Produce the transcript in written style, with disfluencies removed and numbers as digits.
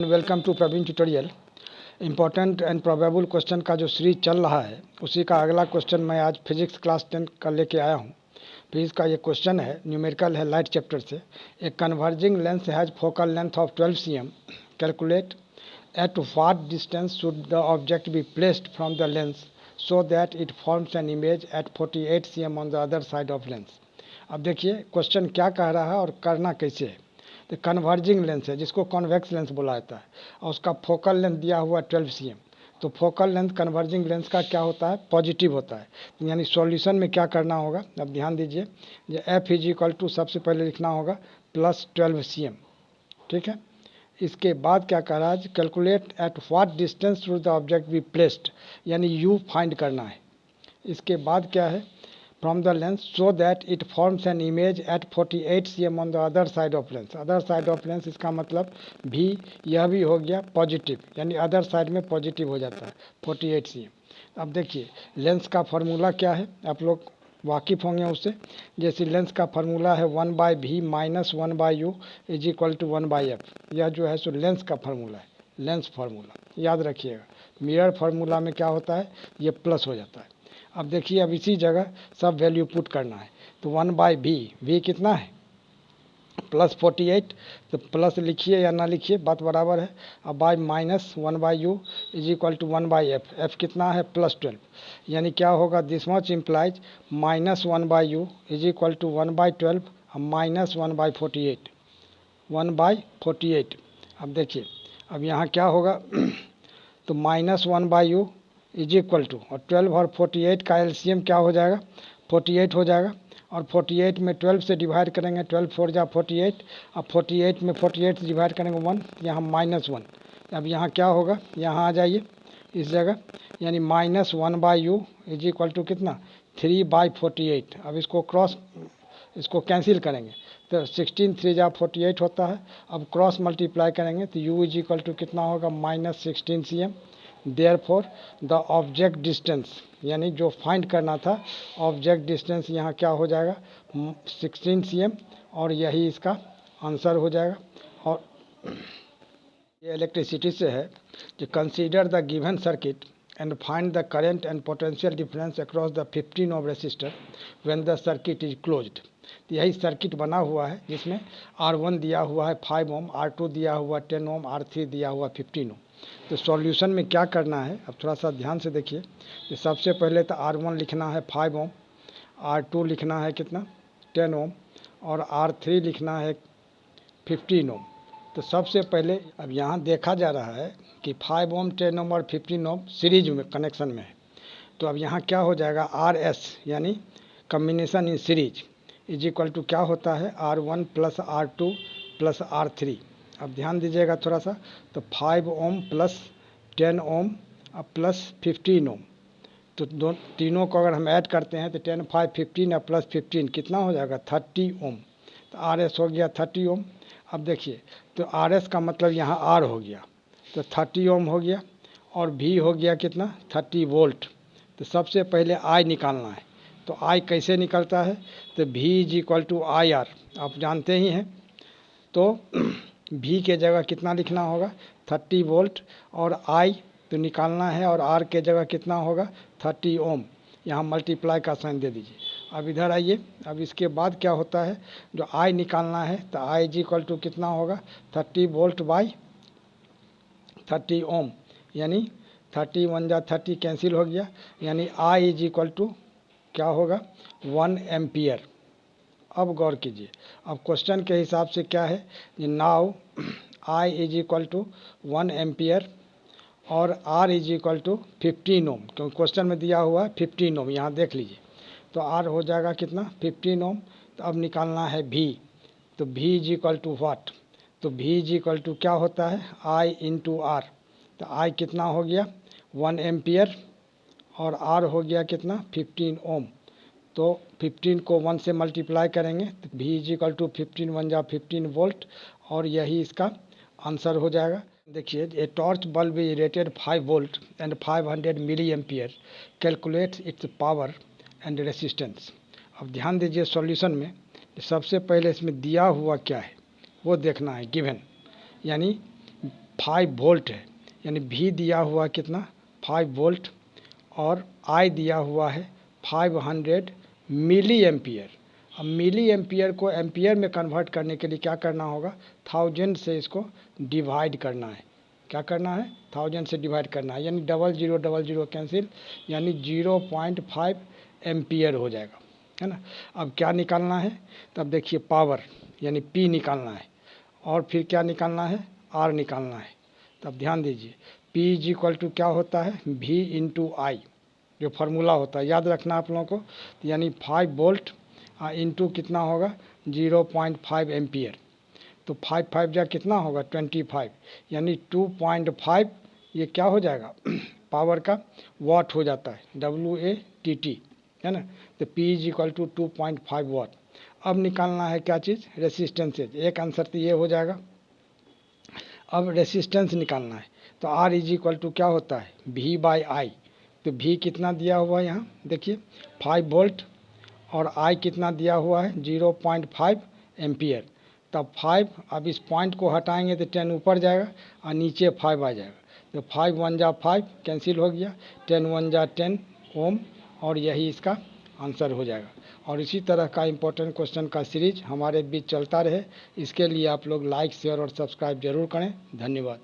Welcome to Praveen tutorial. Important and probable question का जो series चल रहा है उसी का अगला क्वेश्चन मैं आज फिजिक्स क्लास 10 का लेके आया हूँ। फिजिक्स का ये क्वेश्चन है, न्यूमेरिकल है, लाइट चैप्टर से। A converging lens has focal length of 12 cm। Calculate at what distance should the object be placed from the lens so that it forms an image at 48 cm on the other side of lens. अब देखिए question क्या कह रहा है और करना कैसे है। तो कन्वर्जिंग लेंस है जिसको कॉन्वेक्स लेंस बोला जाता है और उसका फोकल लेंथ दिया हुआ 12 cm। तो फोकल लेंथ कन्वर्जिंग लेंस का क्या होता है, पॉजिटिव होता है। यानी सॉल्यूशन में क्या करना होगा, अब ध्यान दीजिए। ये एफ इज इक्वल टू सबसे पहले लिखना होगा +12 cm, ठीक है। इसके बाद क्या कह रहा है, calculate at what distance should the object be placed, यानी यू फाइंड करना है। इसके बाद क्या है, from the lens so that it forms an image at 48 cm on the other side of lens। other side of lens इसका मतलब भी, यह भी हो गया पॉजिटिव, यानी अदर साइड में पॉजिटिव हो जाता है 48 cm। अब देखिए लेंस का फार्मूला क्या है, आप लोग वाकिफ़ होंगे उससे। जैसे लेंस का फार्मूला है 1/v minus 1/u is equal to 1/f। यह जो है सो लेंस का फार्मूला है, लेंस फार्मूला याद रखिएगा। मिरर फार्मूला में क्या होता है, ये प्लस हो जाता है। अब देखिए अब इसी जगह सब वैल्यू पुट करना है। तो 1/v, v कितना है +48, तो प्लस लिखिए या ना लिखिए बात बराबर है। अब by minus 1/u is equal to 1/f। f कितना है +12, यानी क्या होगा, this much implies -1/u is equal to 1/12 minus 1/48, 1/48। अब देखिए अब यहाँ क्या होगा तो -1/u इज इक्वल टू, और 12 और 48 का एलसीएम क्या हो जाएगा, 48 हो जाएगा। और 48 में 12 से डिवाइड करेंगे, 12 4 जा 48, अब 48 में 48 से डिवाइड करेंगे 1, यहाँ -1। अब यहाँ क्या होगा, यहाँ आ जाइए इस जगह, यानी -1/u इज इक्वल टू कितना 3/48। अब इसको कैंसिल करेंगे तो 16 3 जा 48 होता है। अब क्रॉस मल्टीप्लाई करेंगे तो u इज इक्वल टू कितना होगा -16 cm। Therefore the object distance, यानी जो फाइंड करना था ऑब्जेक्ट डिस्टेंस, यहाँ क्या हो जाएगा 16 cm, और यही इसका आंसर हो जाएगा। और ये इलेक्ट्रिसिटी से है कि consider the given circuit and find the current and potential difference across the 15 ohm resistor when the circuit is closed. तो यही सर्किट बना हुआ है जिसमें R1 दिया हुआ है 5 ओम, R2 दिया हुआ 10 ओम, R3 दिया हुआ 15 ओम। तो सॉल्यूशन में क्या करना है, अब थोड़ा सा ध्यान से देखिए। तो सबसे पहले तो R1 लिखना है 5 ओम, R2 लिखना है कितना 10 ओम, और R3 लिखना है 15 ओम। तो सबसे पहले अब यहाँ देखा जा रहा है कि 5 ओम 10 ओम और 15 ओम सीरीज में कनेक्शन में है। तो अब यहाँ क्या हो जाएगा, RS यानी combination in series is equal to क्या होता है R1 + R2 + R3। अब ध्यान दीजिएगा थोड़ा सा, तो 5 ओम + 10 ओम + 15 ओम, तो तीनों को अगर हम ऐड करते हैं तो 10 5 15 और +15 कितना हो जाएगा 30 ओम। तो RS हो गया 30 ओम। अब देखिए तो RS का मतलब यहाँ R हो गया, तो 30 ओम हो गया, और V हो गया कितना 30 वोल्ट। तो सबसे पहले I निकालना है। तो I कैसे निकलता है, तो V is equal to IR, आप जानते ही हैं। तो V के जगह कितना लिखना होगा 30 वोल्ट, और I तो निकालना है, और R के जगह कितना होगा 30 ओम। यहाँ मल्टीप्लाई का साइन दे दीजिए। अब इधर आइए, अब इसके बाद क्या होता है, जो I निकालना है तो I इज इक्वल टू कितना होगा 30 वोल्ट बाई 30 ओम, यानी 30 1 जा 30 कैंसिल हो गया, यानी I इज इक्वल टू क्या होगा 1 एम्पियर। अब गौर कीजिए, अब क्वेश्चन के हिसाब से क्या है, now I is equal to 1 ampere और R is equal to 15 ohm, क्योंकि क्वेश्चन में दिया हुआ है 15 ओम, यहाँ देख लीजिए। तो R हो जाएगा कितना 15 ओम। तो अब निकालना है V, तो V is equal to what, तो V इज इक्वल टू क्या होता है I इंटू R। तो I कितना हो गया 1 एम्पियर, और R हो गया कितना 15 ओम। तो 15 को 1 से मल्टीप्लाई करेंगे तो V इज इक्वल टू 15 1 जा 15 वोल्ट, और यही इसका आंसर हो जाएगा। देखिए a torch bulb is rated 5 volt and 500 milli ampere, calculate its power and resistance. अब ध्यान दीजिए सॉल्यूशन में, सबसे पहले इसमें दिया हुआ क्या है वो देखना है, गिवन, यानी 5 वोल्ट है, यानी V दिया हुआ कितना 5 वोल्ट और I दिया हुआ है 500 मिली एम्पियर। अब मिली एम्पियर को एम्पियर में कन्वर्ट करने के लिए क्या करना होगा, 1000 से इसको डिवाइड करना है। क्या करना है, 1000 से डिवाइड करना है, यानी 0000 कैंसिल, यानी 0.5 एम्पियर हो जाएगा, है ना। अब क्या निकालना है, तब देखिए पावर यानी P निकालना है और फिर क्या निकालना है, R निकालना है। तब ध्यान दीजिए P इज इक्वल टू क्या होता है, V इंटू आई, जो फार्मूला होता है याद रखना आप लोगों को। तो यानी 5 वोल्ट इंटू कितना होगा 0.5 एम्पियर, तो 5 5 जा कितना होगा 25, यानी 2.5 ये क्या हो जाएगा पावर का वाट हो जाता है, WATT, है ना। तो P इज इक्वल टू 2.5 वाट। अब निकालना है क्या चीज़, रेसिस्टेंसेज। एक आंसर तो ये हो जाएगा। अब रेसिस्टेंस निकालना है, तो R इज इक्वल टू क्या होता है V बाई आई। तो V कितना दिया हुआ है यहाँ देखिए 5 वोल्ट और I कितना दिया हुआ है 0.5 एम्पियर। तब 5, अब इस पॉइंट को हटाएंगे तो 10 ऊपर जाएगा और नीचे 5 आ जाएगा। तो 5 1 जा 5 कैंसिल हो गया, 10 1 जा 10 ओम, और यही इसका आंसर हो जाएगा। और इसी तरह का इम्पोर्टेंट क्वेश्चन का सीरीज हमारे बीच चलता रहे, इसके लिए आप लोग लाइक शेयर और सब्सक्राइब जरूर करें। धन्यवाद।